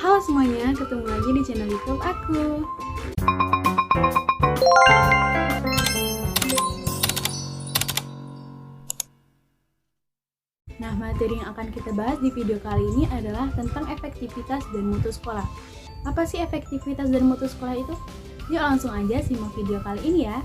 Halo semuanya, ketemu lagi di channel YouTube aku. Nah, materi yang akan kita bahas di video kali ini adalah tentang efektivitas dan mutu sekolah. Apa sih efektivitas dan mutu sekolah itu? Yuk langsung aja simak video kali ini ya.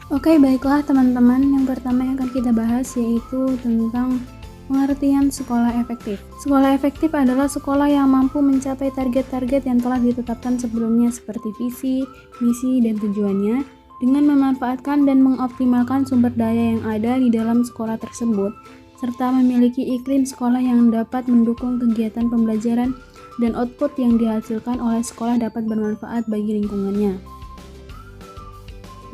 Oke, baiklah teman-teman, yang pertama yang akan kita bahas yaitu tentang pengertian sekolah efektif. Sekolah efektif adalah sekolah yang mampu mencapai target-target yang telah ditetapkan sebelumnya seperti visi, misi, dan tujuannya dengan memanfaatkan dan mengoptimalkan sumber daya yang ada di dalam sekolah tersebut serta memiliki iklim sekolah yang dapat mendukung kegiatan pembelajaran dan output yang dihasilkan oleh sekolah dapat bermanfaat bagi lingkungannya.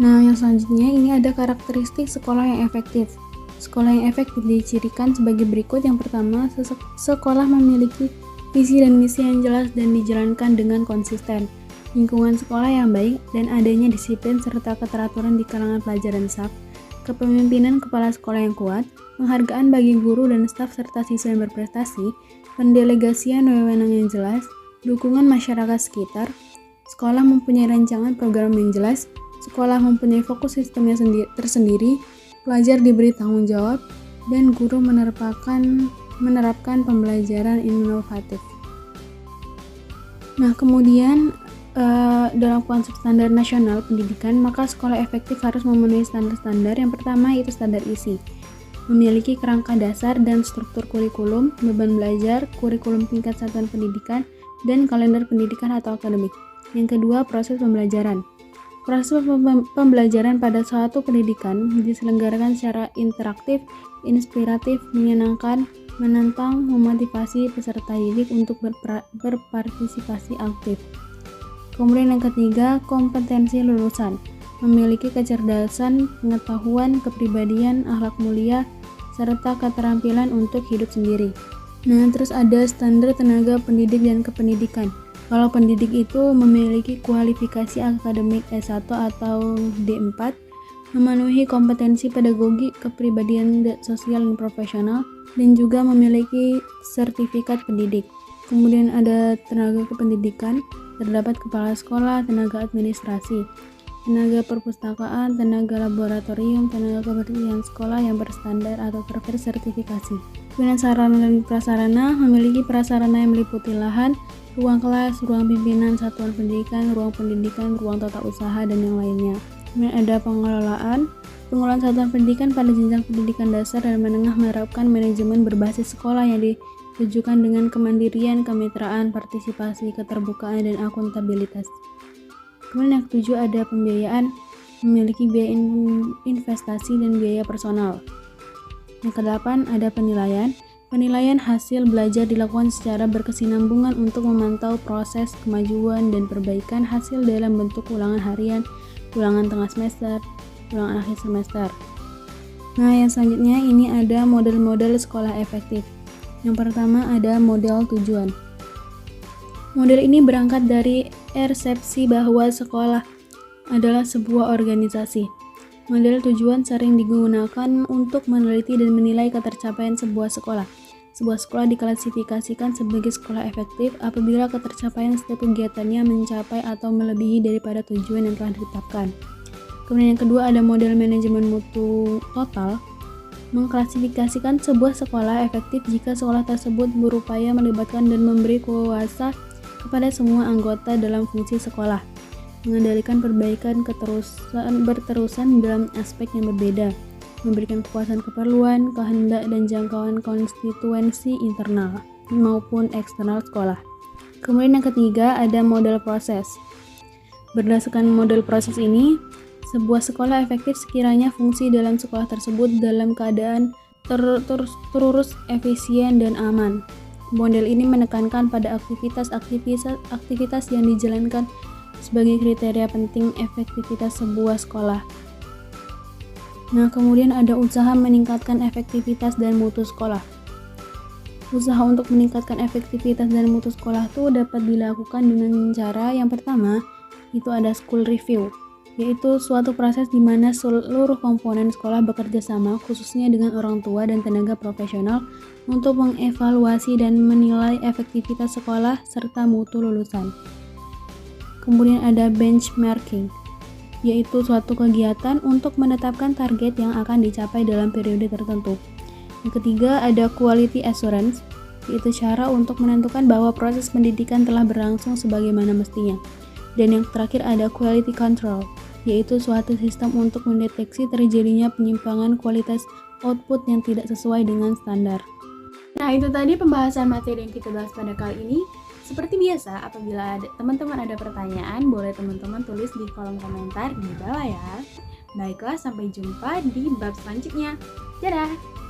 Nah, yang selanjutnya ini ada karakteristik sekolah yang efektif. Sekolah yang efektif dicirikan sebagai berikut. Yang pertama, sekolah memiliki visi dan misi yang jelas dan dijalankan dengan konsisten. Lingkungan sekolah yang baik dan adanya disiplin serta keteraturan di kalangan pelajar dan staf. Kepemimpinan kepala sekolah yang kuat, penghargaan bagi guru dan staf serta siswa yang berprestasi, pendelegasian wewenang yang jelas, dukungan masyarakat sekitar. Sekolah mempunyai rancangan program yang jelas. Sekolah mempunyai fokus sistemnya tersendiri, pelajar diberi tanggung jawab, dan guru menerapkan pembelajaran inovatif. Nah, kemudian dalam konsep standar nasional pendidikan, maka sekolah efektif harus memenuhi standar-standar. Yang pertama yaitu standar isi, memiliki kerangka dasar dan struktur kurikulum, beban belajar, kurikulum tingkat satuan pendidikan, dan kalender pendidikan atau akademik. Yang kedua, proses pembelajaran. Proses pembelajaran pada suatu pendidikan diselenggarakan secara interaktif, inspiratif, menyenangkan, menantang, memotivasi peserta didik untuk berpartisipasi aktif. Kemudian yang ketiga, kompetensi lulusan, memiliki kecerdasan, pengetahuan, kepribadian, akhlak mulia, serta keterampilan untuk hidup sendiri. Nah, terus ada standar tenaga pendidik dan kependidikan. Kalau pendidik itu memiliki kualifikasi akademik S1 atau D4, memenuhi kompetensi pedagogi, kepribadian sosial dan profesional, dan juga memiliki sertifikat pendidik. Kemudian ada tenaga kependidikan, terdapat kepala sekolah, tenaga administrasi, tenaga perpustakaan, tenaga laboratorium, tenaga kebersihan sekolah yang berstandar atau bersertifikasi. Kemudian sarana dan prasarana, memiliki prasarana yang meliputi lahan, ruang kelas, ruang pimpinan satuan pendidikan, ruang tata usaha, dan yang lainnya. Kemudian ada pengelolaan satuan pendidikan pada jenjang pendidikan dasar dan menengah menerapkan manajemen berbasis sekolah yang ditujukan dengan kemandirian, kemitraan, partisipasi, keterbukaan, dan akuntabilitas. Kemudian yang ketujuh ada pembiayaan, memiliki biaya investasi dan biaya personal. Yang kedelapan ada penilaian. Penilaian hasil belajar dilakukan secara berkesinambungan untuk memantau proses kemajuan dan perbaikan hasil dalam bentuk ulangan harian, ulangan tengah semester, ulangan akhir semester. Nah, yang selanjutnya ini ada model-model sekolah efektif. Yang pertama ada model tujuan. Model ini berangkat dari persepsi bahwa sekolah adalah sebuah organisasi. Model tujuan sering digunakan untuk meneliti dan menilai ketercapaian sebuah sekolah. Sebuah sekolah diklasifikasikan sebagai sekolah efektif apabila ketercapaian setiap kegiatannya mencapai atau melebihi daripada tujuan yang telah ditetapkan. Kemudian yang kedua ada model manajemen mutu total. Mengklasifikasikan sebuah sekolah efektif jika sekolah tersebut berupaya melibatkan dan memberi kuasa kepada semua anggota dalam fungsi sekolah, mengendalikan perbaikan berterusan dalam aspek yang berbeda, memberikan kepuasan keperluan, kehendak, dan jangkauan konstituensi internal maupun eksternal sekolah. Kemudian yang ketiga ada model proses. Berdasarkan model proses ini, sebuah sekolah efektif sekiranya fungsi dalam sekolah tersebut dalam keadaan terurus, efisien, dan aman. Model ini menekankan pada aktivitas yang dijalankan sebagai kriteria penting efektivitas sebuah sekolah. Nah, kemudian ada usaha meningkatkan efektivitas dan mutu sekolah. Usaha untuk meningkatkan efektivitas dan mutu sekolah itu dapat dilakukan dengan cara yang pertama, itu ada school review. yaitu suatu proses di mana seluruh komponen sekolah bekerja sama, khususnya dengan orang tua dan tenaga profesional, untuk mengevaluasi dan menilai efektivitas sekolah serta mutu lulusan. Kemudian ada benchmarking, yaitu suatu kegiatan untuk menetapkan target yang akan dicapai dalam periode tertentu. Yang ketiga ada quality assurance, yaitu cara untuk menentukan bahwa proses pendidikan telah berlangsung sebagaimana mestinya. Dan yang terakhir ada quality control, yaitu suatu sistem untuk mendeteksi terjadinya penyimpangan kualitas output yang tidak sesuai dengan standar. Nah, itu tadi pembahasan materi yang kita bahas pada kali ini. Seperti biasa, apabila teman-teman ada pertanyaan, boleh teman-teman tulis di kolom komentar di bawah ya. Baiklah, sampai jumpa di bab selanjutnya. Dadah!